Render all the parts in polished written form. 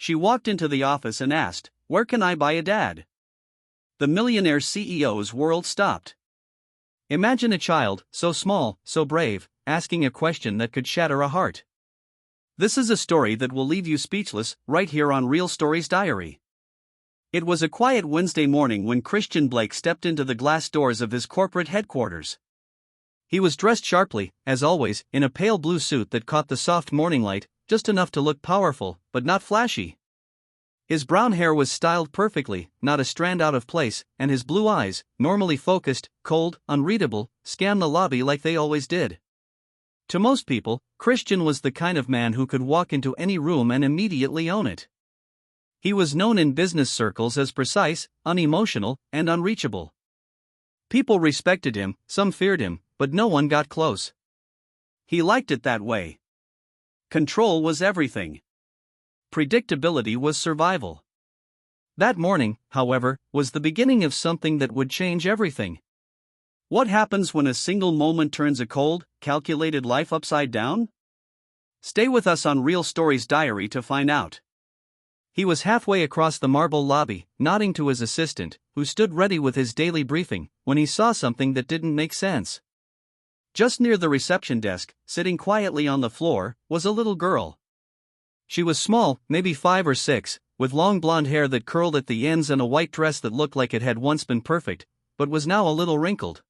She walked into the office and asked, "Where can I buy a dad?" The Millionaire CEO's world stopped. Imagine a child, so small, so brave, asking a question that could shatter a heart. This is a story that will leave you speechless, right here on Real Stories Diary. It was a quiet Wednesday morning when Christian Blake stepped into the glass doors of his corporate headquarters. He was dressed sharply, as always, in a pale blue suit that caught the soft morning light, just enough to look powerful, but not flashy. His brown hair was styled perfectly, not a strand out of place, and his blue eyes, normally focused, cold, unreadable, scanned the lobby like they always did. To most people, Christian was the kind of man who could walk into any room and immediately own it. He was known in business circles as precise, unemotional, and unreachable. People respected him, some feared him, but no one got close. He liked it that way. Control was everything. Predictability was survival. That morning, however, was the beginning of something that would change everything. What happens when a single moment turns a cold, calculated life upside down? Stay with us on Real Stories Diary to find out. He was halfway across the marble lobby, nodding to his assistant, who stood ready with his daily briefing, when he saw something that didn't make sense. Just near the reception desk, sitting quietly on the floor, was a little girl. She was small, maybe 5 or 6, with long blonde hair that curled at the ends and a white dress that looked like it had once been perfect, but was now a little wrinkled.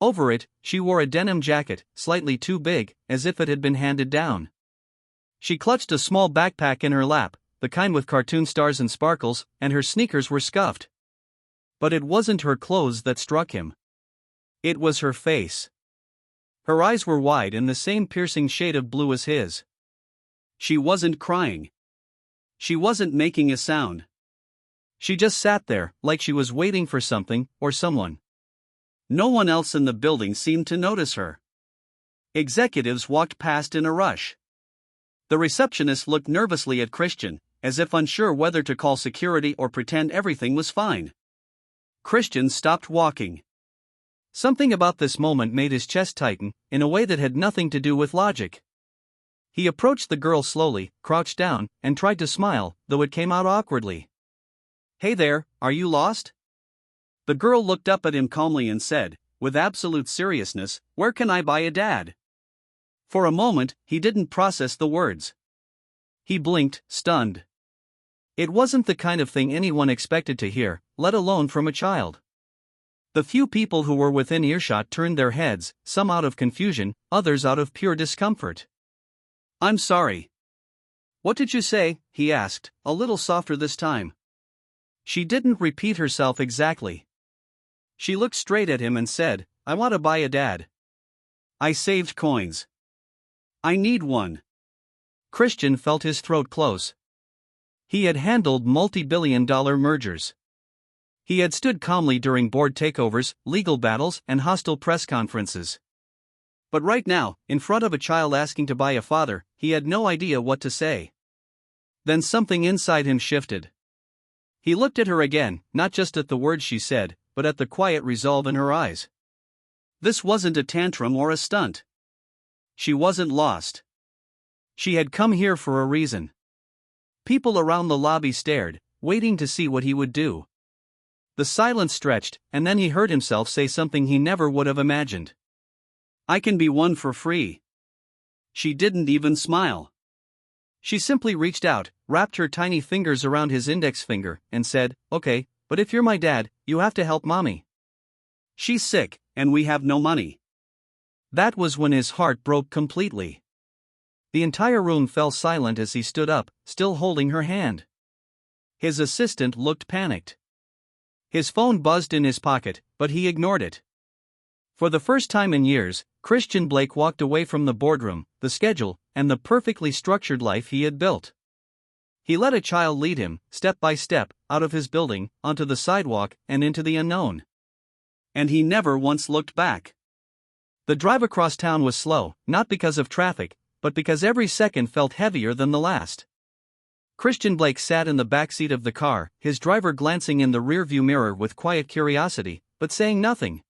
Over it, she wore a denim jacket, slightly too big, as if it had been handed down. She clutched a small backpack in her lap, the kind with cartoon stars and sparkles, and her sneakers were scuffed. But it wasn't her clothes that struck him. It was her face. Her eyes were wide in the same piercing shade of blue as his. She wasn't crying. She wasn't making a sound. She just sat there, like she was waiting for something, or someone. No one else in the building seemed to notice her. Executives walked past in a rush. The receptionist looked nervously at Christian, as if unsure whether to call security or pretend everything was fine. Christian stopped walking. Something about this moment made his chest tighten, in a way that had nothing to do with logic. He approached the girl slowly, crouched down, and tried to smile, though it came out awkwardly. "Hey there, are you lost?" The girl looked up at him calmly and said, with absolute seriousness, "Where can I buy a dad?" For a moment, he didn't process the words. He blinked, stunned. It wasn't the kind of thing anyone expected to hear, let alone from a child. The few people who were within earshot turned their heads, some out of confusion, others out of pure discomfort. "I'm sorry." "What did you say?" he asked, a little softer this time. She didn't repeat herself exactly. She looked straight at him and said, "I want to buy a dad. I saved coins. I need one." Christian felt his throat close. He had handled multi-billion-dollar mergers. He had stood calmly during board takeovers, legal battles, and hostile press conferences. But right now, in front of a child asking to buy a father, he had no idea what to say. Then something inside him shifted. He looked at her again, not just at the words she said, but at the quiet resolve in her eyes. This wasn't a tantrum or a stunt. She wasn't lost. She had come here for a reason. People around the lobby stared, waiting to see what he would do. The silence stretched, and then he heard himself say something he never would have imagined. "I can be one for free." She didn't even smile. She simply reached out, wrapped her tiny fingers around his index finger, and said, "Okay, but if you're my dad, you have to help mommy. She's sick, and we have no money." That was when his heart broke completely. The entire room fell silent as he stood up, still holding her hand. His assistant looked panicked. His phone buzzed in his pocket, but he ignored it. For the first time in years, Christian Blake walked away from the boardroom, the schedule, and the perfectly structured life he had built. He let a child lead him, step by step, out of his building, onto the sidewalk, and into the unknown. And he never once looked back. The drive across town was slow, not because of traffic, but because every second felt heavier than the last. Christian Blake sat in the back seat of the car, his driver glancing in the rearview mirror with quiet curiosity, but saying nothing.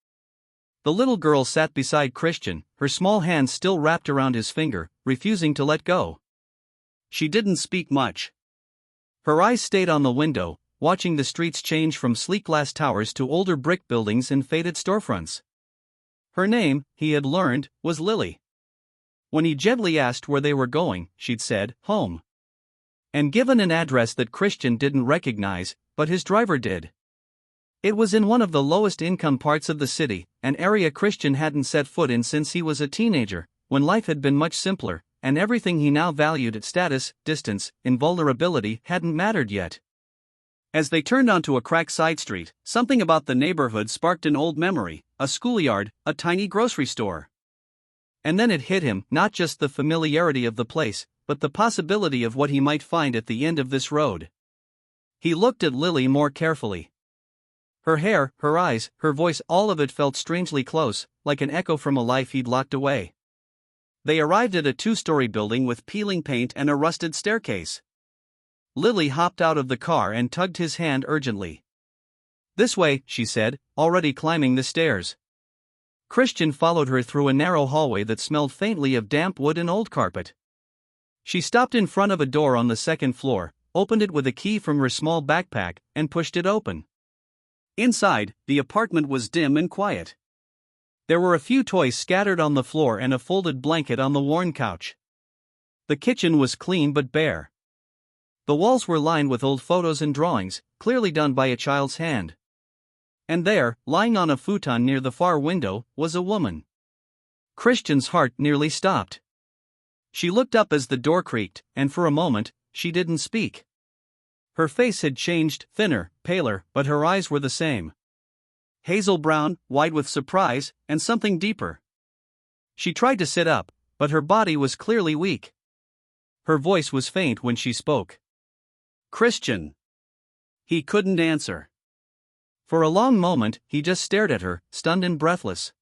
The little girl sat beside Christian, her small hand still wrapped around his finger, refusing to let go. She didn't speak much. Her eyes stayed on the window, watching the streets change from sleek glass towers to older brick buildings and faded storefronts. Her name, he had learned, was Lily. When he gently asked where they were going, she'd said, home. And given an address that Christian didn't recognize, but his driver did. It was in one of the lowest income parts of the city, an area Christian hadn't set foot in since he was a teenager, when life had been much simpler, and everything he now valued at status, distance, invulnerability hadn't mattered yet. As they turned onto a cracked side street, something about the neighborhood sparked an old memory: a schoolyard, a tiny grocery store. And then it hit him, not just the familiarity of the place, but the possibility of what he might find at the end of this road. He looked at Lily more carefully. Her hair, her eyes, her voice, all of it felt strangely close, like an echo from a life he'd locked away. They arrived at a 2-story building with peeling paint and a rusted staircase. Lily hopped out of the car and tugged his hand urgently. "This way," she said, already climbing the stairs. Christian followed her through a narrow hallway that smelled faintly of damp wood and old carpet. She stopped in front of a door on the second floor, opened it with a key from her small backpack, and pushed it open. Inside, the apartment was dim and quiet. There were a few toys scattered on the floor and a folded blanket on the worn couch. The kitchen was clean but bare. The walls were lined with old photos and drawings, clearly done by a child's hand. And there, lying on a futon near the far window, was a woman. Christian's heart nearly stopped. She looked up as the door creaked, and for a moment, she didn't speak. Her face had changed, thinner, paler, but her eyes were the same. Hazel brown, wide with surprise, and something deeper. She tried to sit up, but her body was clearly weak. Her voice was faint when she spoke. "Christian." He couldn't answer. For a long moment, he just stared at her, stunned and breathless.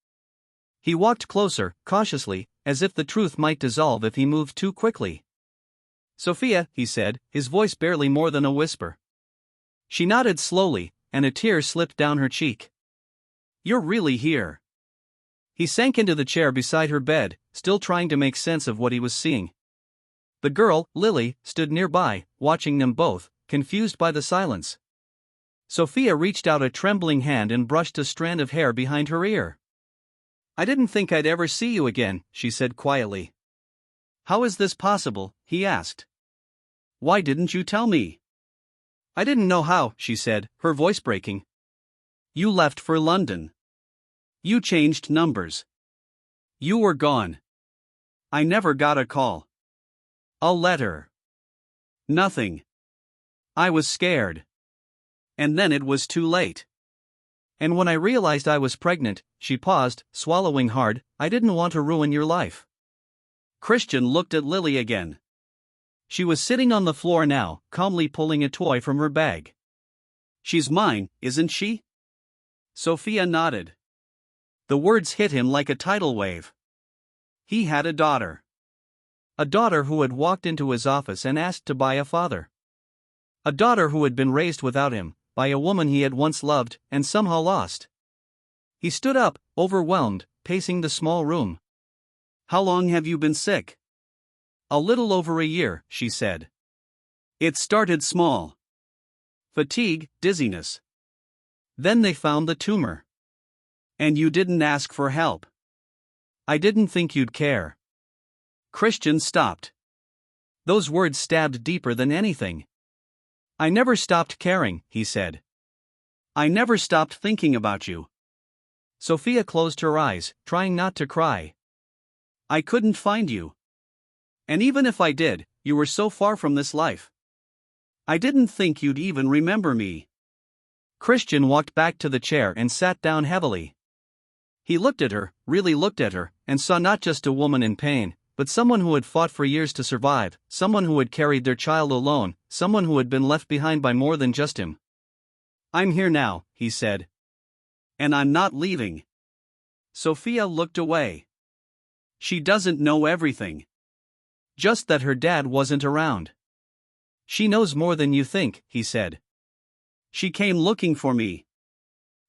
He walked closer, cautiously, as if the truth might dissolve if he moved too quickly. "Sophia," he said, his voice barely more than a whisper. She nodded slowly, and a tear slipped down her cheek. "You're really here." He sank into the chair beside her bed, still trying to make sense of what he was seeing. The girl, Lily, stood nearby, watching them both, confused by the silence. Sophia reached out a trembling hand and brushed a strand of hair behind her ear. "I didn't think I'd ever see you again," she said quietly. "How is this possible?" he asked. "Why didn't you tell me?" "I didn't know how," she said, her voice breaking. "You left for London. You changed numbers. You were gone. I never got a call. A letter. Nothing. I was scared. And then it was too late. And when I realized I was pregnant," she paused, swallowing hard, "I didn't want to ruin your life." Christian looked at Lily again. She was sitting on the floor now, calmly pulling a toy from her bag. "She's mine, isn't she?" Sophia nodded. The words hit him like a tidal wave. He had a daughter. A daughter who had walked into his office and asked to buy a father. A daughter who had been raised without him, by a woman he had once loved, and somehow lost. He stood up, overwhelmed, pacing the small room. "How long have you been sick?" "A little over a year," she said. "It started small. Fatigue, dizziness. Then they found the tumor. And you didn't ask for help. I didn't think you'd care." Christian stopped. Those words stabbed deeper than anything. "I never stopped caring," he said. "I never stopped thinking about you." Sophia closed her eyes, trying not to cry. "I couldn't find you. And even if I did, you were so far from this life. I didn't think you'd even remember me." Christian walked back to the chair and sat down heavily. He looked at her, really looked at her, and saw not just a woman in pain, but someone who had fought for years to survive, someone who had carried their child alone, someone who had been left behind by more than just him. "I'm here now," he said. "And I'm not leaving." Sophia looked away. "She doesn't know everything. Just that her dad wasn't around." "She knows more than you think," he said. "She came looking for me."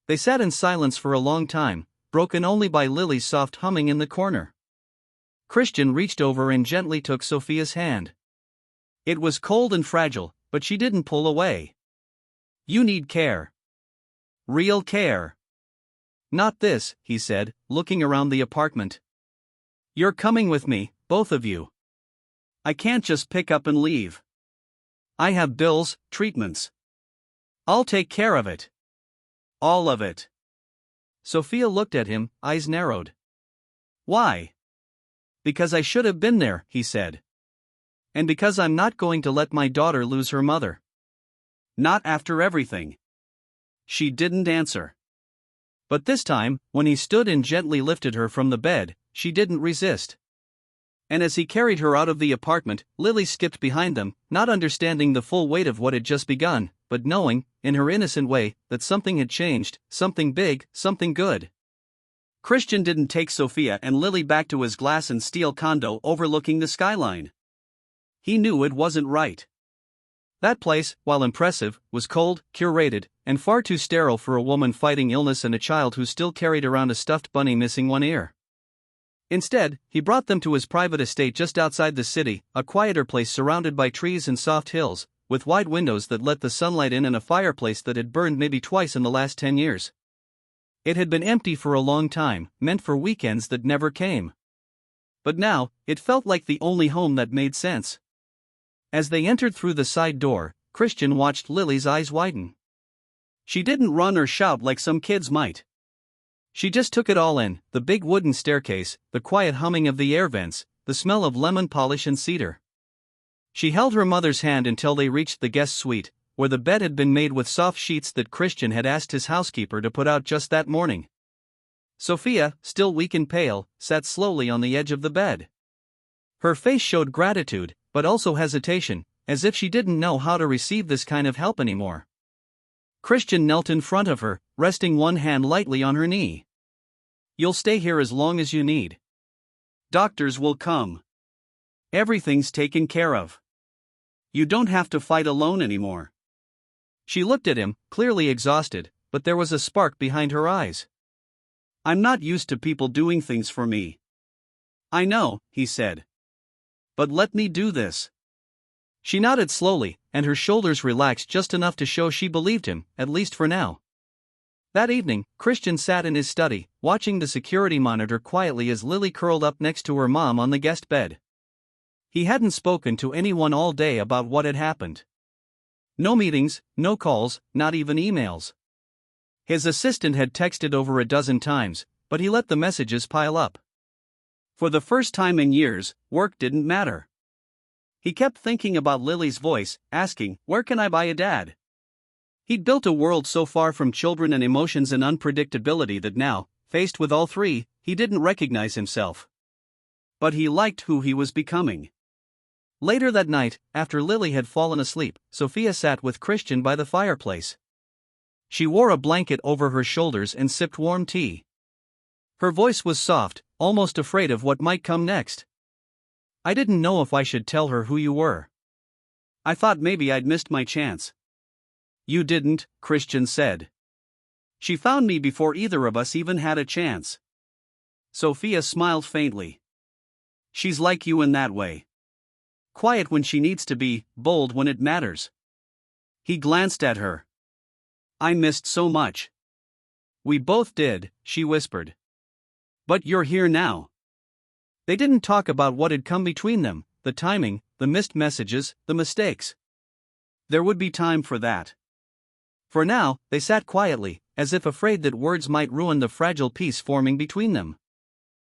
They sat in silence for a long time, broken only by Lily's soft humming in the corner. Christian reached over and gently took Sophia's hand. It was cold and fragile, but she didn't pull away. "You need care. Real care. Not this," he said, looking around the apartment. "You're coming with me, both of you. I can't just pick up and leave. I have bills, treatments. I'll take care of it. All of it." Sophia looked at him, eyes narrowed. "Why?" "Because I should have been there," he said. "And because I'm not going to let my daughter lose her mother." "Not after everything." She didn't answer. But this time, when he stood and gently lifted her from the bed, she didn't resist. And as he carried her out of the apartment, Lily skipped behind them, not understanding the full weight of what had just begun, but knowing, in her innocent way, that something had changed, something big, something good. Christian didn't take Sophia and Lily back to his glass and steel condo overlooking the skyline. He knew it wasn't right. That place, while impressive, was cold, curated, and far too sterile for a woman fighting illness and a child who still carried around a stuffed bunny missing one ear. Instead, he brought them to his private estate just outside the city, a quieter place surrounded by trees and soft hills, with wide windows that let the sunlight in and a fireplace that had burned maybe twice in the last 10 years. It had been empty for a long time, meant for weekends that never came. But now, it felt like the only home that made sense. As they entered through the side door, Christian watched Lily's eyes widen. She didn't run or shout like some kids might. She just took it all in, the big wooden staircase, the quiet humming of the air vents, the smell of lemon polish and cedar. She held her mother's hand until they reached the guest suite, where the bed had been made with soft sheets that Christian had asked his housekeeper to put out just that morning. Sophia, still weak and pale, sat slowly on the edge of the bed. Her face showed gratitude, but also hesitation, as if she didn't know how to receive this kind of help anymore. Christian knelt in front of her, resting one hand lightly on her knee. "You'll stay here as long as you need. Doctors will come. Everything's taken care of. You don't have to fight alone anymore." She looked at him, clearly exhausted, but there was a spark behind her eyes. "I'm not used to people doing things for me." "I know," he said. "But let me do this." She nodded slowly, and her shoulders relaxed just enough to show she believed him, at least for now. That evening, Christian sat in his study, watching the security monitor quietly as Lily curled up next to her mom on the guest bed. He hadn't spoken to anyone all day about what had happened. No meetings, no calls, not even emails. His assistant had texted over a dozen times, but he let the messages pile up. For the first time in years, work didn't matter. He kept thinking about Lily's voice, asking, "Where can I buy a dad?" He'd built a world so far from children and emotions and unpredictability that now, faced with all three, he didn't recognize himself. But he liked who he was becoming. Later that night, after Lily had fallen asleep, Sophia sat with Christian by the fireplace. She wore a blanket over her shoulders and sipped warm tea. Her voice was soft, almost afraid of what might come next. "I didn't know if I should tell her who you were. I thought maybe I'd missed my chance." "You didn't," Christian said. "She found me before either of us even had a chance." Sophia smiled faintly. "She's like you in that way. Quiet when she needs to be, bold when it matters." He glanced at her. "I missed so much." "We both did," she whispered. "But you're here now." They didn't talk about what had come between them, the timing, the missed messages, the mistakes. There would be time for that. For now, they sat quietly, as if afraid that words might ruin the fragile peace forming between them.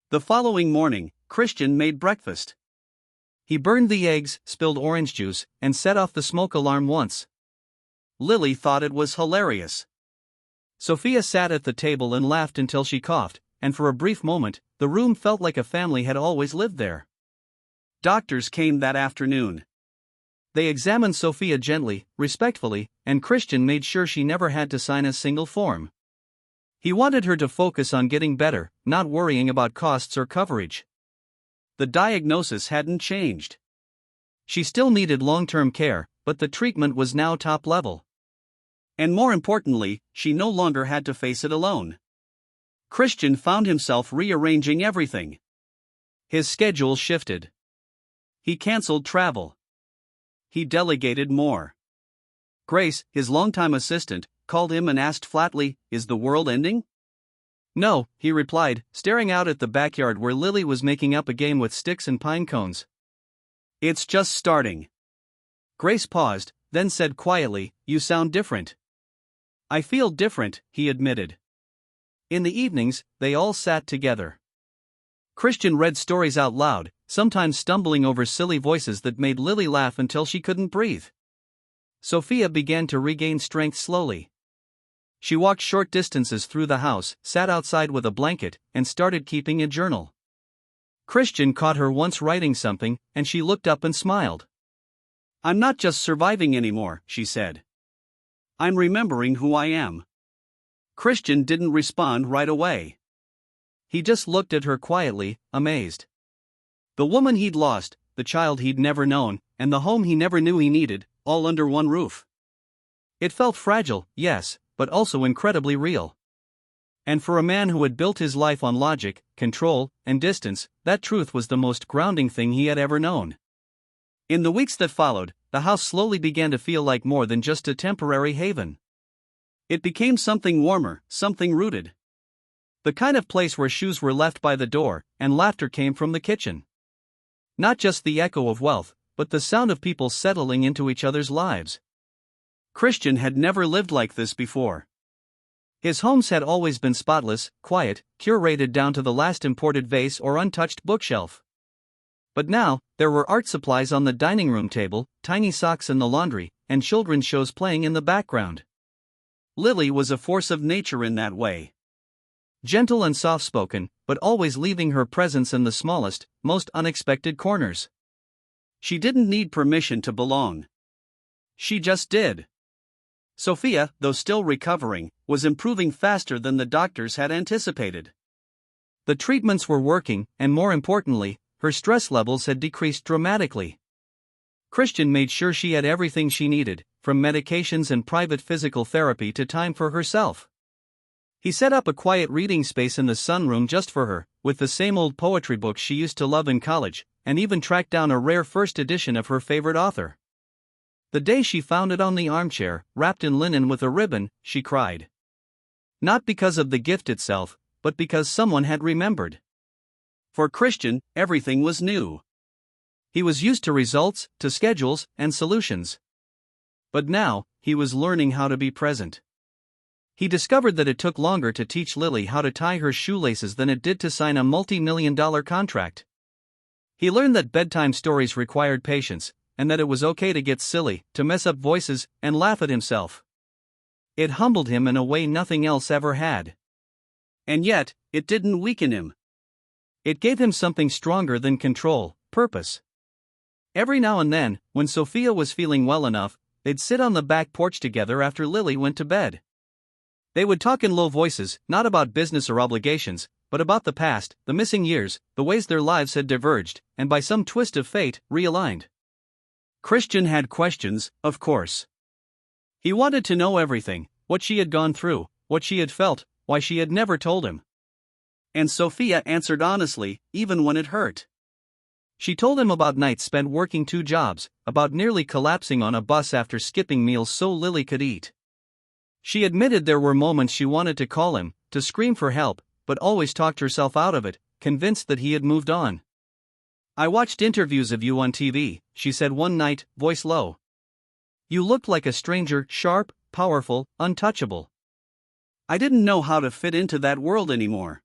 The following morning, Christian made breakfast. He burned the eggs, spilled orange juice, and set off the smoke alarm once. Lily thought it was hilarious. Sophia sat at the table and laughed until she coughed, and for a brief moment, the room felt like a family had always lived there. Doctors came that afternoon. They examined Sophia gently, respectfully, and Christian made sure she never had to sign a single form. He wanted her to focus on getting better, not worrying about costs or coverage. The diagnosis hadn't changed. She still needed long-term care, but the treatment was now top level. And more importantly, she no longer had to face it alone. Christian found himself rearranging everything. His schedule shifted. He canceled travel. He delegated more. Grace, his longtime assistant, called him and asked flatly, "Is the world ending?" "No," he replied, staring out at the backyard where Lily was making up a game with sticks and pine cones. "It's just starting." Grace paused, then said quietly, "You sound different." "I feel different," he admitted. In the evenings, they all sat together. Christian read stories out loud, sometimes stumbling over silly voices that made Lily laugh until she couldn't breathe. Sophia began to regain strength slowly. She walked short distances through the house, sat outside with a blanket, and started keeping a journal. Christian caught her once writing something, and she looked up and smiled. "I'm not just surviving anymore," she said. "I'm remembering who I am." Christian didn't respond right away. He just looked at her quietly, amazed. The woman he'd lost, the child he'd never known, and the home he never knew he needed, all under one roof. It felt fragile, yes, but also incredibly real. And for a man who had built his life on logic, control, and distance, that truth was the most grounding thing he had ever known. In the weeks that followed, the house slowly began to feel like more than just a temporary haven. It became something warmer, something rooted. The kind of place where shoes were left by the door, and laughter came from the kitchen. Not just the echo of wealth, but the sound of people settling into each other's lives. Christian had never lived like this before. His homes had always been spotless, quiet, curated down to the last imported vase or untouched bookshelf. But now, there were art supplies on the dining room table, tiny socks in the laundry, and children's shows playing in the background. Lily was a force of nature in that way. Gentle and soft-spoken, but always leaving her presence in the smallest, most unexpected corners. She didn't need permission to belong. She just did. Sophia, though still recovering, was improving faster than the doctors had anticipated. The treatments were working, and more importantly, her stress levels had decreased dramatically. Christian made sure she had everything she needed, from medications and private physical therapy to time for herself. He set up a quiet reading space in the sunroom just for her, with the same old poetry books she used to love in college, and even tracked down a rare first edition of her favorite author. The day she found it on the armchair, wrapped in linen with a ribbon, she cried. Not because of the gift itself, but because someone had remembered. For Christian, everything was new. He was used to results, to schedules, and solutions. But now, he was learning how to be present. He discovered that it took longer to teach Lily how to tie her shoelaces than it did to sign a multi-million-dollar contract. He learned that bedtime stories required patience, and that it was okay to get silly, to mess up voices, and laugh at himself. It humbled him in a way nothing else ever had. And yet, it didn't weaken him. It gave him something stronger than control, purpose. Every now and then, when Sophia was feeling well enough, they'd sit on the back porch together after Lily went to bed. They would talk in low voices, not about business or obligations, but about the past, the missing years, the ways their lives had diverged, and by some twist of fate, realigned. Christian had questions, of course. He wanted to know everything, what she had gone through, what she had felt, why she had never told him. And Sophia answered honestly, even when it hurt. She told him about nights spent working 2 jobs, about nearly collapsing on a bus after skipping meals so Lily could eat. She admitted there were moments she wanted to call him, to scream for help, but always talked herself out of it, convinced that he had moved on. "I watched interviews of you on TV," she said one night, voice low. "You looked like a stranger, sharp, powerful, untouchable. I didn't know how to fit into that world anymore."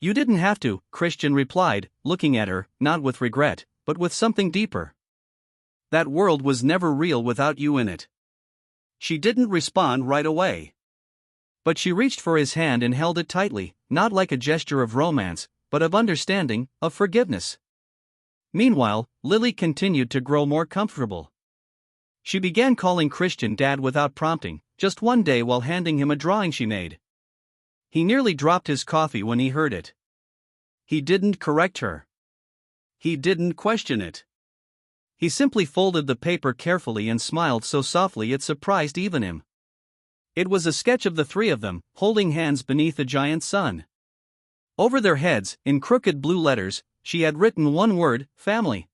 "You didn't have to," Christian replied, looking at her, not with regret, but with something deeper. "That world was never real without you in it." She didn't respond right away. But she reached for his hand and held it tightly, not like a gesture of romance, but of understanding, of forgiveness. Meanwhile, Lily continued to grow more comfortable. She began calling Christian Dad without prompting, just one day while handing him a drawing she made. He nearly dropped his coffee when he heard it. He didn't correct her. He didn't question it. He simply folded the paper carefully and smiled so softly it surprised even him. It was a sketch of the 3 of them, holding hands beneath a giant sun. Over their heads, in crooked blue letters, she had written one word, family.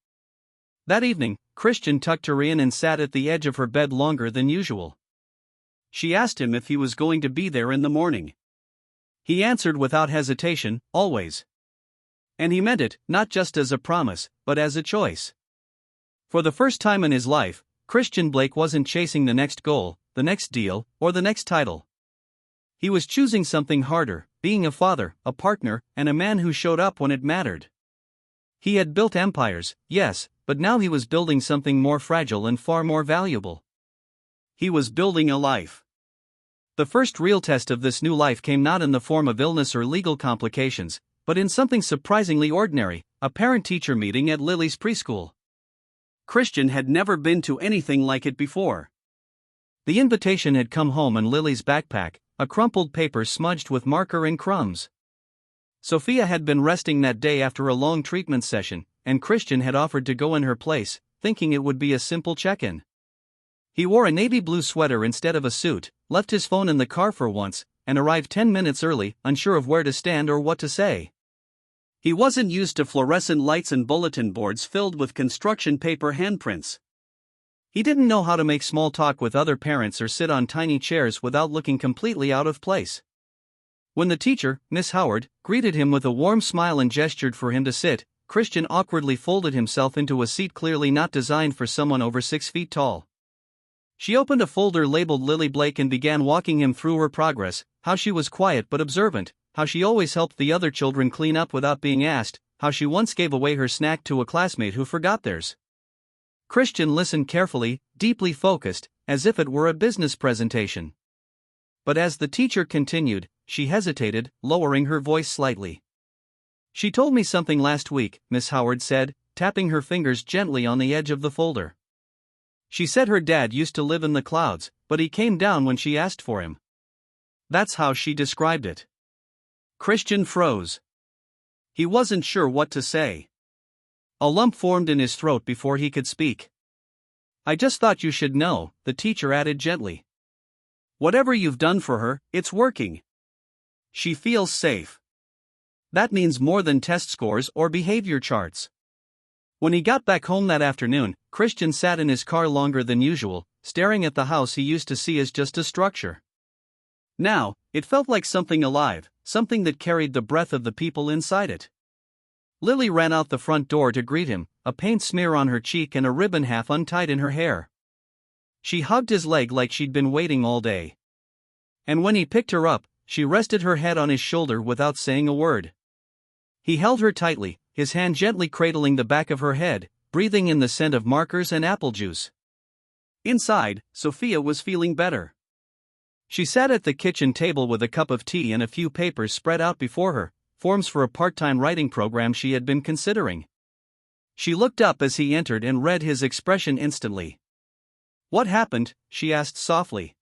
That evening, Christian tucked her in and sat at the edge of her bed longer than usual. She asked him if he was going to be there in the morning. He answered without hesitation, always. And he meant it, not just as a promise, but as a choice. For the first time in his life, Christian Blake wasn't chasing the next goal, the next deal, or the next title. He was choosing something harder, being a father, a partner, and a man who showed up when it mattered. He had built empires, yes, but now he was building something more fragile and far more valuable. He was building a life. The first real test of this new life came not in the form of illness or legal complications, but in something surprisingly ordinary, a parent-teacher meeting at Lily's preschool. Christian had never been to anything like it before. The invitation had come home in Lily's backpack, a crumpled paper smudged with marker and crumbs. Sophia had been resting that day after a long treatment session, and Christian had offered to go in her place, thinking it would be a simple check-in. He wore a navy blue sweater instead of a suit, left his phone in the car for once, and arrived 10 minutes early, unsure of where to stand or what to say. He wasn't used to fluorescent lights and bulletin boards filled with construction paper handprints. He didn't know how to make small talk with other parents or sit on tiny chairs without looking completely out of place. When the teacher, Miss Howard, greeted him with a warm smile and gestured for him to sit, Christian awkwardly folded himself into a seat clearly not designed for someone over 6 feet tall. She opened a folder labeled Lily Blake and began walking him through her progress, how she was quiet but observant, how she always helped the other children clean up without being asked, how she once gave away her snack to a classmate who forgot theirs. Christian listened carefully, deeply focused, as if it were a business presentation. But as the teacher continued, she hesitated, lowering her voice slightly. "She told me something last week," Miss Howard said, tapping her fingers gently on the edge of the folder. "She said her dad used to live in the clouds, but he came down when she asked for him." That's how she described it. Christian froze. He wasn't sure what to say. A lump formed in his throat before he could speak. "I just thought you should know," the teacher added gently. "Whatever you've done for her, it's working. She feels safe. That means more than test scores or behavior charts." When he got back home that afternoon, Christian sat in his car longer than usual, staring at the house he used to see as just a structure. Now, it felt like something alive, something that carried the breath of the people inside it. Lily ran out the front door to greet him, a paint smear on her cheek and a ribbon half untied in her hair. She hugged his leg like she'd been waiting all day. And when he picked her up, she rested her head on his shoulder without saying a word. He held her tightly, his hand gently cradling the back of her head, breathing in the scent of markers and apple juice. Inside, Sophia was feeling better. She sat at the kitchen table with a cup of tea and a few papers spread out before her, forms for a part-time writing program she had been considering. She looked up as he entered and read his expression instantly. "What happened?" she asked softly.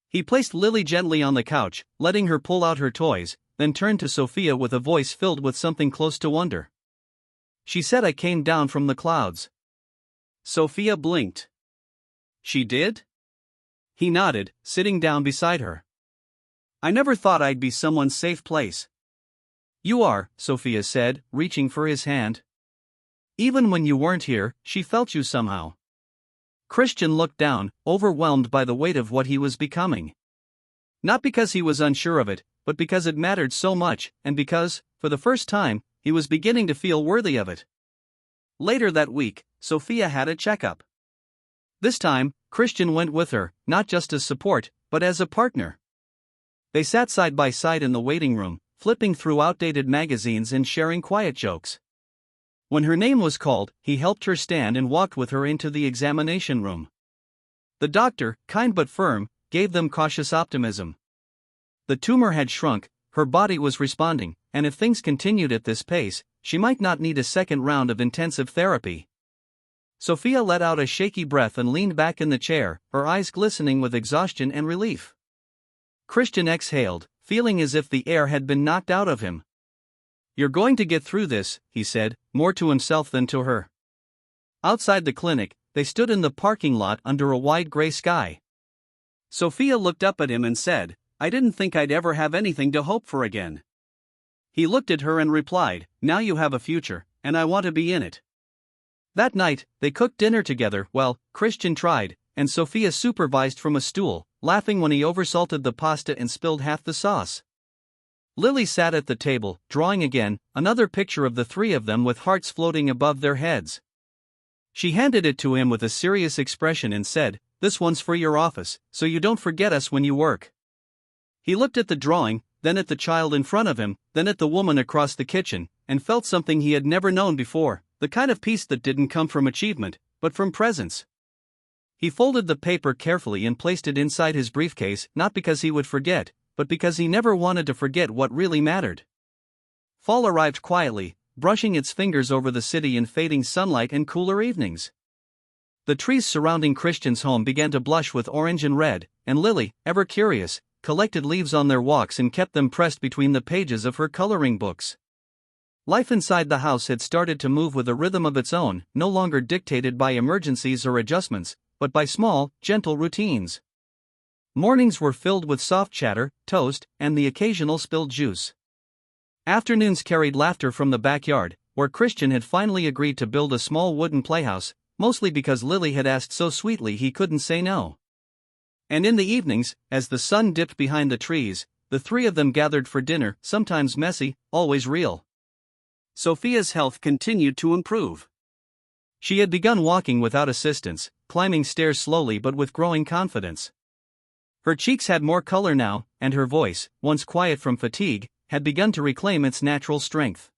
He placed Lily gently on the couch, letting her pull out her toys, then turned to Sophia with a voice filled with something close to wonder. "She said I came down from the clouds." Sophia blinked. "She did?" He nodded, sitting down beside her. "I never thought I'd be someone's safe place." "You are," Sophia said, reaching for his hand. "Even when you weren't here, she felt you somehow." Christian looked down, overwhelmed by the weight of what he was becoming. Not because he was unsure of it, but because it mattered so much, and because, for the first time, he was beginning to feel worthy of it. Later that week, Sophia had a checkup. This time, Christian went with her, not just as support, but as a partner. They sat side by side in the waiting room, flipping through outdated magazines and sharing quiet jokes. When her name was called, he helped her stand and walked with her into the examination room. The doctor, kind but firm, gave them cautious optimism. The tumor had shrunk, her body was responding, and if things continued at this pace, she might not need a second round of intensive therapy. Sophia let out a shaky breath and leaned back in the chair, her eyes glistening with exhaustion and relief. Christian exhaled, feeling as if the air had been knocked out of him. "You're going to get through this," he said, more to himself than to her. Outside the clinic, they stood in the parking lot under a wide gray sky. Sophia looked up at him and said, "I didn't think I'd ever have anything to hope for again." He looked at her and replied, "Now you have a future, and I want to be in it." That night, they cooked dinner together. Well, Christian tried, and Sophia supervised from a stool, laughing when he oversalted the pasta and spilled half the sauce. Lily sat at the table, drawing again, another picture of the three of them with hearts floating above their heads. She handed it to him with a serious expression and said, "This one's for your office, so you don't forget us when you work." He looked at the drawing, then at the child in front of him, then at the woman across the kitchen, and felt something he had never known before, the kind of peace that didn't come from achievement, but from presence. He folded the paper carefully and placed it inside his briefcase, not because he would forget, but because he never wanted to forget what really mattered. Fall arrived quietly, brushing its fingers over the city in fading sunlight and cooler evenings. The trees surrounding Christian's home began to blush with orange and red, and Lily, ever curious, collected leaves on their walks and kept them pressed between the pages of her coloring books. Life inside the house had started to move with a rhythm of its own, no longer dictated by emergencies or adjustments, but by small, gentle routines. Mornings were filled with soft chatter, toast, and the occasional spilled juice. Afternoons carried laughter from the backyard, where Christian had finally agreed to build a small wooden playhouse, mostly because Lily had asked so sweetly he couldn't say no. And in the evenings, as the sun dipped behind the trees, the three of them gathered for dinner, sometimes messy, always real. Sophia's health continued to improve. She had begun walking without assistance, climbing stairs slowly but with growing confidence. Her cheeks had more color now, and her voice, once quiet from fatigue, had begun to reclaim its natural strength.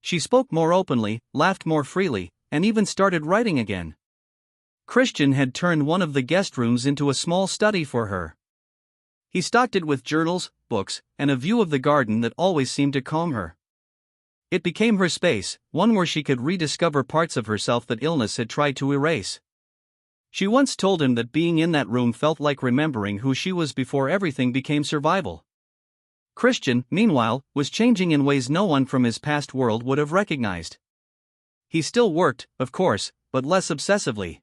She spoke more openly, laughed more freely, and even started writing again. Christian had turned one of the guest rooms into a small study for her. He stocked it with journals, books, and a view of the garden that always seemed to calm her. It became her space, one where she could rediscover parts of herself that illness had tried to erase. She once told him that being in that room felt like remembering who she was before everything became survival. Christian, meanwhile, was changing in ways no one from his past world would have recognized. He still worked, of course, but less obsessively.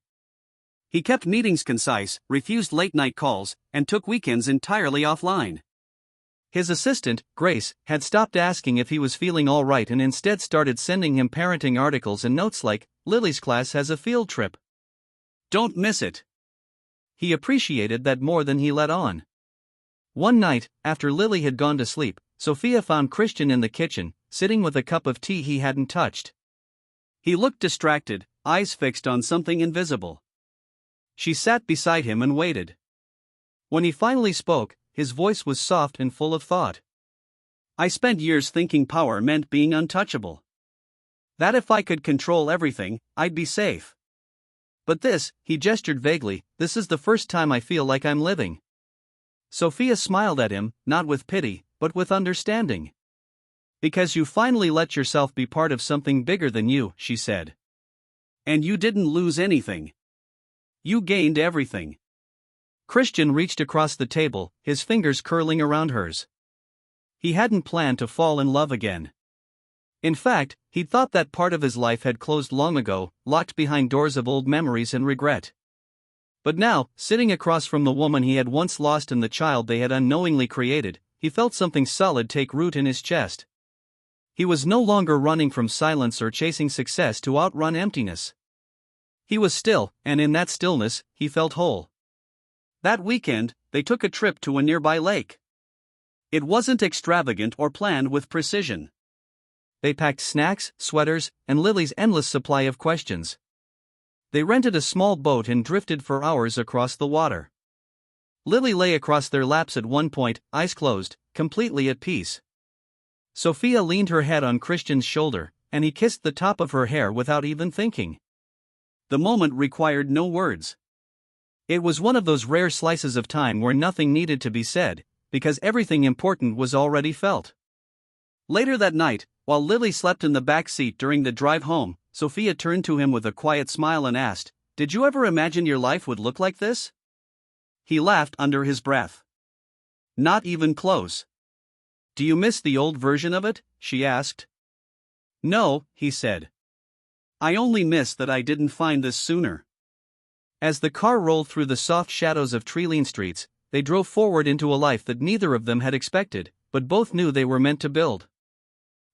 He kept meetings concise, refused late-night calls, and took weekends entirely offline. His assistant, Grace, had stopped asking if he was feeling all right and instead started sending him parenting articles and notes like, "Lily's class has a field trip. Don't miss it." He appreciated that more than he let on. One night, after Lily had gone to sleep, Sophia found Christian in the kitchen, sitting with a cup of tea he hadn't touched. He looked distracted, eyes fixed on something invisible. She sat beside him and waited. When he finally spoke, his voice was soft and full of thought. "I spent years thinking power meant being untouchable. That if I could control everything, I'd be safe. But this," he gestured vaguely, "this is the first time I feel like I'm living." Sophia smiled at him, not with pity, but with understanding. "Because you finally let yourself be part of something bigger than you," she said. "And you didn't lose anything. You gained everything." Christian reached across the table, his fingers curling around hers. He hadn't planned to fall in love again. In fact, he'd thought that part of his life had closed long ago, locked behind doors of old memories and regret. But now, sitting across from the woman he had once lost and the child they had unknowingly created, he felt something solid take root in his chest. He was no longer running from silence or chasing success to outrun emptiness. He was still, and in that stillness, he felt whole. That weekend, they took a trip to a nearby lake. It wasn't extravagant or planned with precision. They packed snacks, sweaters, and Lily's endless supply of questions. They rented a small boat and drifted for hours across the water. Lily lay across their laps at one point, eyes closed, completely at peace. Sophia leaned her head on Christian's shoulder, and he kissed the top of her hair without even thinking. The moment required no words. It was one of those rare slices of time where nothing needed to be said, because everything important was already felt. Later that night, while Lily slept in the back seat during the drive home, Sophia turned to him with a quiet smile and asked, "Did you ever imagine your life would look like this?" He laughed under his breath. "Not even close." "Do you miss the old version of it?" she asked. "No," he said. "I only miss that I didn't find this sooner." As the car rolled through the soft shadows of tree-lined streets, they drove forward into a life that neither of them had expected, but both knew they were meant to build.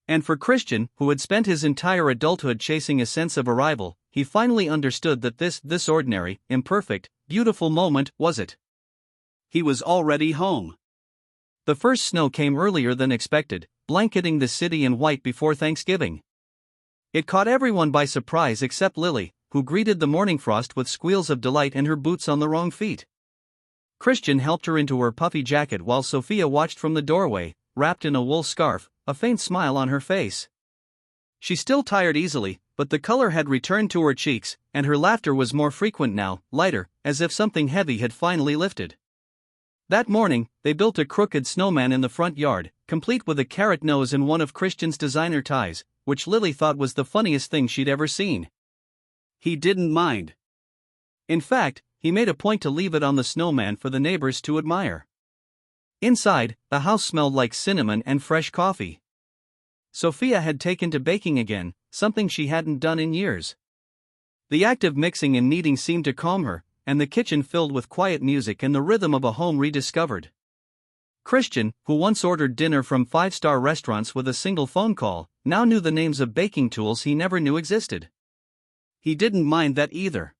And for Christian, who had spent his entire adulthood chasing a sense of arrival, he finally understood that this ordinary, imperfect, beautiful moment was it. He was already home. The first snow came earlier than expected, blanketing the city in white before Thanksgiving. It caught everyone by surprise except Lily, who greeted the morning frost with squeals of delight and her boots on the wrong feet. Christian helped her into her puffy jacket while Sophia watched from the doorway, wrapped in a wool scarf, a faint smile on her face. She still tired easily, but the color had returned to her cheeks, and her laughter was more frequent now, lighter, as if something heavy had finally lifted. That morning, they built a crooked snowman in the front yard, complete with a carrot nose and one of Christian's designer ties, which Lily thought was the funniest thing she'd ever seen. He didn't mind. In fact, he made a point to leave it on the snowman for the neighbors to admire. Inside, the house smelled like cinnamon and fresh coffee. Sophia had taken to baking again, something she hadn't done in years. The act of mixing and kneading seemed to calm her, and the kitchen filled with quiet music and the rhythm of a home rediscovered. Christian, who once ordered dinner from five-star restaurants with a single phone call, now knew the names of baking tools he never knew existed. He didn't mind that either.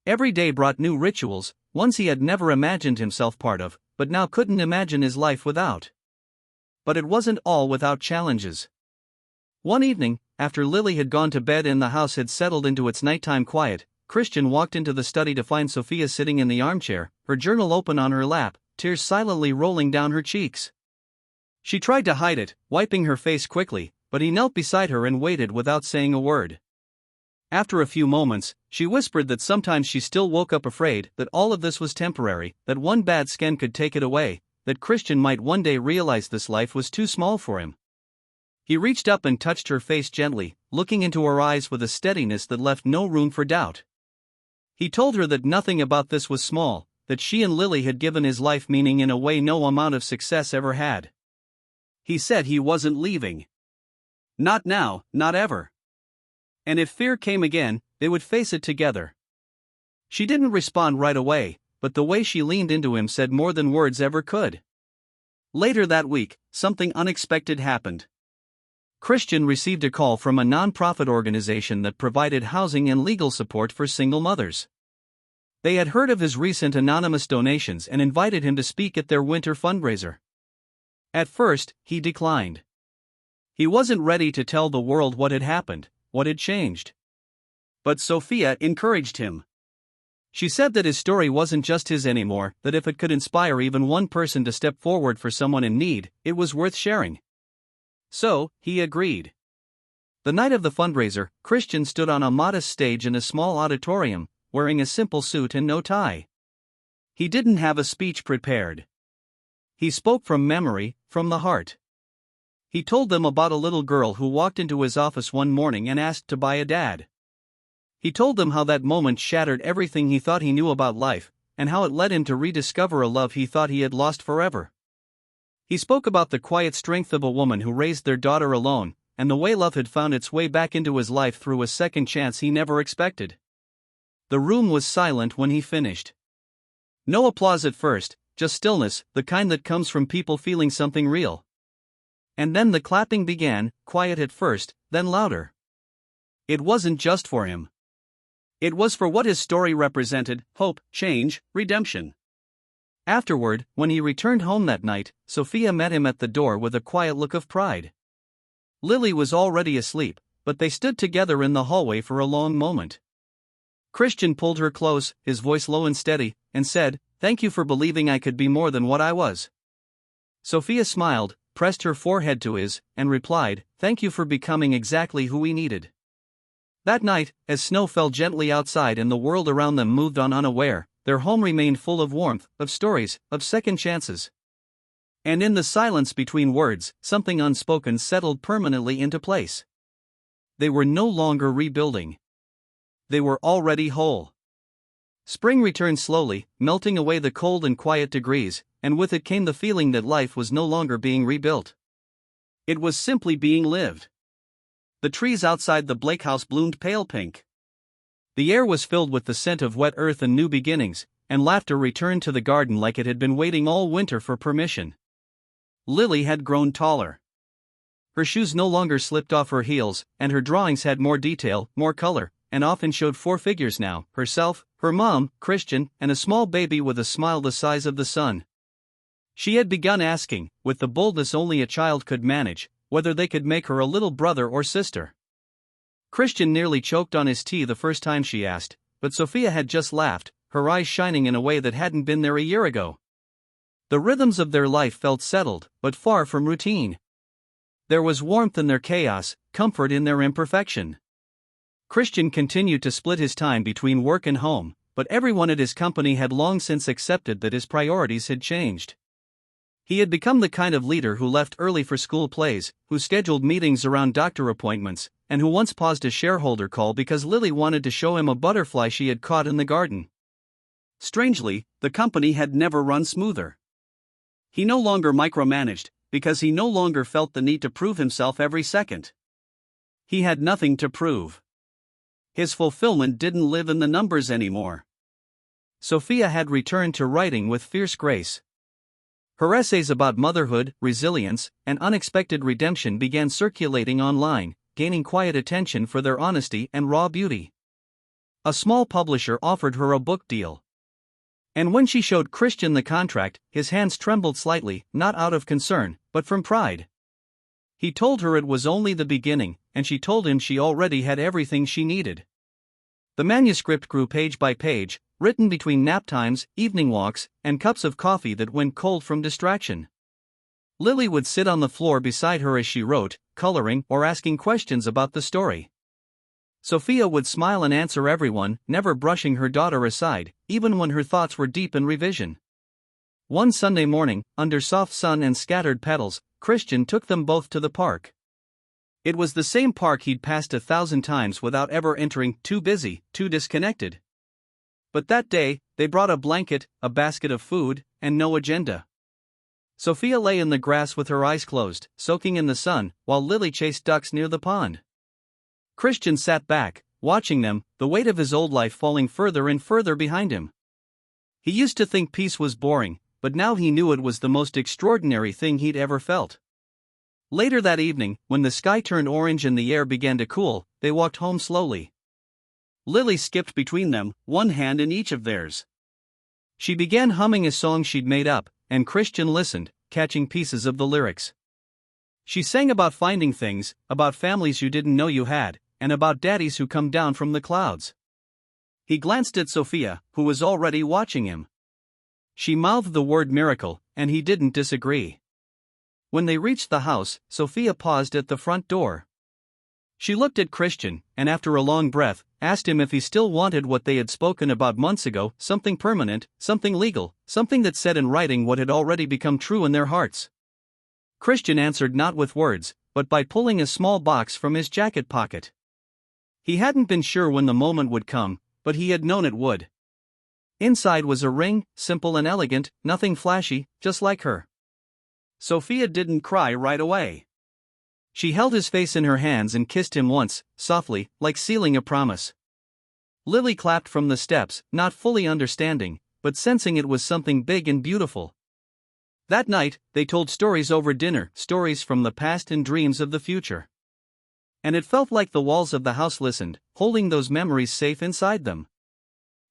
Every day brought new rituals, ones he had never imagined himself part of, but now couldn't imagine his life without. But it wasn't all without challenges. One evening, after Lily had gone to bed and the house had settled into its nighttime quiet, Christian walked into the study to find Sophia sitting in the armchair, her journal open on her lap, tears silently rolling down her cheeks. She tried to hide it, wiping her face quickly, but he knelt beside her and waited without saying a word. After a few moments, she whispered that sometimes she still woke up afraid that all of this was temporary, that one bad scan could take it away, that Christian might one day realize this life was too small for him. He reached up and touched her face gently, looking into her eyes with a steadiness that left no room for doubt. He told her that nothing about this was small, that she and Lily had given his life meaning in a way no amount of success ever had. He said he wasn't leaving. Not now, not ever. And if fear came again, they would face it together. She didn't respond right away, but the way she leaned into him said more than words ever could. Later that week, something unexpected happened. Christian received a call from a non-profit organization that provided housing and legal support for single mothers. They had heard of his recent anonymous donations and invited him to speak at their winter fundraiser. At first, he declined. He wasn't ready to tell the world what had happened, what had changed. But Sophia encouraged him. She said that his story wasn't just his anymore, that if it could inspire even one person to step forward for someone in need, it was worth sharing. So, he agreed. The night of the fundraiser, Christian stood on a modest stage in a small auditorium, wearing a simple suit and no tie. He didn't have a speech prepared. He spoke from memory, from the heart. He told them about a little girl who walked into his office one morning and asked to buy a dad. He told them how that moment shattered everything he thought he knew about life, and how it led him to rediscover a love he thought he had lost forever. He spoke about the quiet strength of a woman who raised their daughter alone, and the way love had found its way back into his life through a second chance he never expected. The room was silent when he finished. No applause at first, just stillness, the kind that comes from people feeling something real. And then the clapping began, quiet at first, then louder. It wasn't just for him. It was for what his story represented: hope, change, redemption. Afterward, when he returned home that night, Sophia met him at the door with a quiet look of pride. Lily was already asleep, but they stood together in the hallway for a long moment. Christian pulled her close, his voice low and steady, and said, "Thank you for believing I could be more than what I was." Sophia smiled, pressed her forehead to his, and replied, "Thank you for becoming exactly who we needed." That night, as snow fell gently outside and the world around them moved on unaware, their home remained full of warmth, of stories, of second chances. And in the silence between words, something unspoken settled permanently into place. They were no longer rebuilding. They were already whole. Spring returned slowly, melting away the cold and quiet degrees, and with it came the feeling that life was no longer being rebuilt. It was simply being lived. The trees outside the Blake house bloomed pale pink. The air was filled with the scent of wet earth and new beginnings, and laughter returned to the garden like it had been waiting all winter for permission. Lily had grown taller. Her shoes no longer slipped off her heels, and her drawings had more detail, more color, and often showed four figures now: herself, her mom, Christian, and a small baby with a smile the size of the sun. She had begun asking, with the boldness only a child could manage, whether they could make her a little brother or sister. Christian nearly choked on his tea the first time she asked, but Sophia had just laughed, her eyes shining in a way that hadn't been there a year ago. The rhythms of their life felt settled, but far from routine. There was warmth in their chaos, comfort in their imperfection. Christian continued to split his time between work and home, but everyone at his company had long since accepted that his priorities had changed. He had become the kind of leader who left early for school plays, who scheduled meetings around doctor appointments, and who once paused a shareholder call because Lily wanted to show him a butterfly she had caught in the garden. Strangely, the company had never run smoother. He no longer micromanaged, because he no longer felt the need to prove himself every second. He had nothing to prove. His fulfillment didn't live in the numbers anymore. Sophia had returned to writing with fierce grace. Her essays about motherhood, resilience, and unexpected redemption began circulating online, gaining quiet attention for their honesty and raw beauty. A small publisher offered her a book deal. And when she showed Christian the contract, his hands trembled slightly, not out of concern, but from pride. He told her it was only the beginning, and she told him she already had everything she needed. The manuscript grew page by page, written between nap times, evening walks, and cups of coffee that went cold from distraction. Lily would sit on the floor beside her as she wrote, coloring or asking questions about the story. Sophia would smile and answer everyone, never brushing her daughter aside, even when her thoughts were deep in revision. One Sunday morning, under soft sun and scattered petals, Christian took them both to the park. It was the same park he'd passed 1,000 times without ever entering, too busy, too disconnected. But that day, they brought a blanket, a basket of food, and no agenda. Sophia lay in the grass with her eyes closed, soaking in the sun, while Lily chased ducks near the pond. Christian sat back, watching them, the weight of his old life falling further and further behind him. He used to think peace was boring, but now he knew it was the most extraordinary thing he'd ever felt. Later that evening, when the sky turned orange and the air began to cool, they walked home slowly. Lily skipped between them, one hand in each of theirs. She began humming a song she'd made up, and Christian listened, catching pieces of the lyrics. She sang about finding things, about families you didn't know you had, and about daddies who come down from the clouds. He glanced at Sophia, who was already watching him. She mouthed the word miracle, and he didn't disagree. When they reached the house, Sophia paused at the front door. She looked at Christian, and after a long breath, asked him if he still wanted what they had spoken about months ago, something permanent, something legal, something that said in writing what had already become true in their hearts. Christian answered not with words, but by pulling a small box from his jacket pocket. He hadn't been sure when the moment would come, but he had known it would. Inside was a ring, simple and elegant, nothing flashy, just like her. Sophia didn't cry right away. She held his face in her hands and kissed him once, softly, like sealing a promise. Lily clapped from the steps, not fully understanding, but sensing it was something big and beautiful. That night, they told stories over dinner, stories from the past and dreams of the future. And it felt like the walls of the house listened, holding those memories safe inside them.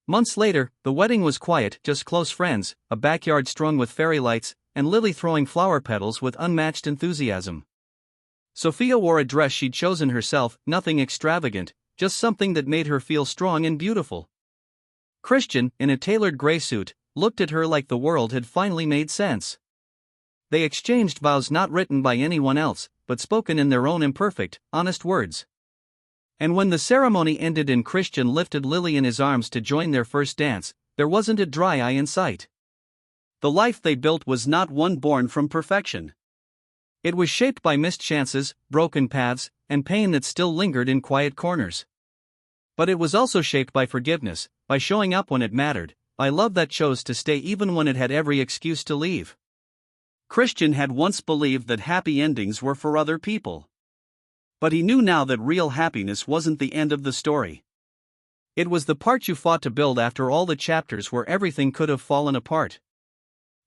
Months later, the wedding was quiet, just close friends, a backyard strung with fairy lights, and Lily throwing flower petals with unmatched enthusiasm. Sophia wore a dress she'd chosen herself, nothing extravagant, just something that made her feel strong and beautiful. Christian, in a tailored gray suit, looked at her like the world had finally made sense. They exchanged vows not written by anyone else, but spoken in their own imperfect, honest words. And when the ceremony ended and Christian lifted Lily in his arms to join their first dance, there wasn't a dry eye in sight. The life they built was not one born from perfection. It was shaped by missed chances, broken paths, and pain that still lingered in quiet corners. But it was also shaped by forgiveness, by showing up when it mattered, by love that chose to stay even when it had every excuse to leave. Christian had once believed that happy endings were for other people. But he knew now that real happiness wasn't the end of the story. It was the part you fought to build after all the chapters where everything could have fallen apart.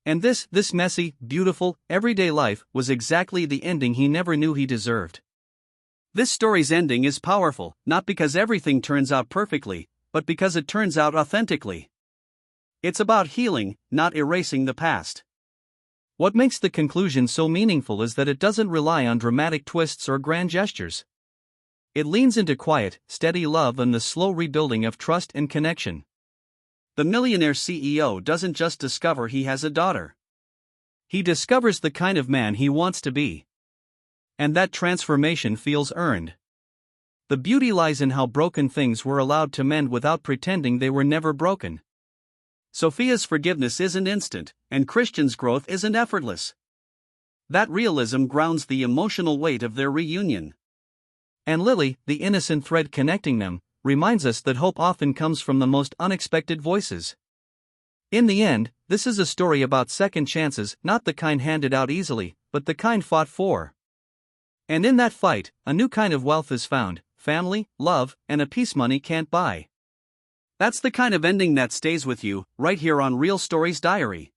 And this messy, beautiful, everyday life was exactly the ending he never knew he deserved. This story's ending is powerful, not because everything turns out perfectly, but because it turns out authentically. It's about healing, not erasing the past. What makes the conclusion so meaningful is that it doesn't rely on dramatic twists or grand gestures. It leans into quiet, steady love and the slow rebuilding of trust and connection. The millionaire CEO doesn't just discover he has a daughter. He discovers the kind of man he wants to be. And that transformation feels earned. The beauty lies in how broken things were allowed to mend without pretending they were never broken. Sophia's forgiveness isn't instant, and Christian's growth isn't effortless. That realism grounds the emotional weight of their reunion. And Lily, the innocent thread connecting them, reminds us that hope often comes from the most unexpected voices. In the end, this is a story about second chances, not the kind handed out easily, but the kind fought for. And in that fight, a new kind of wealth is found: family, love, and a peace money can't buy. That's the kind of ending that stays with you, right here on Real Stories Diary.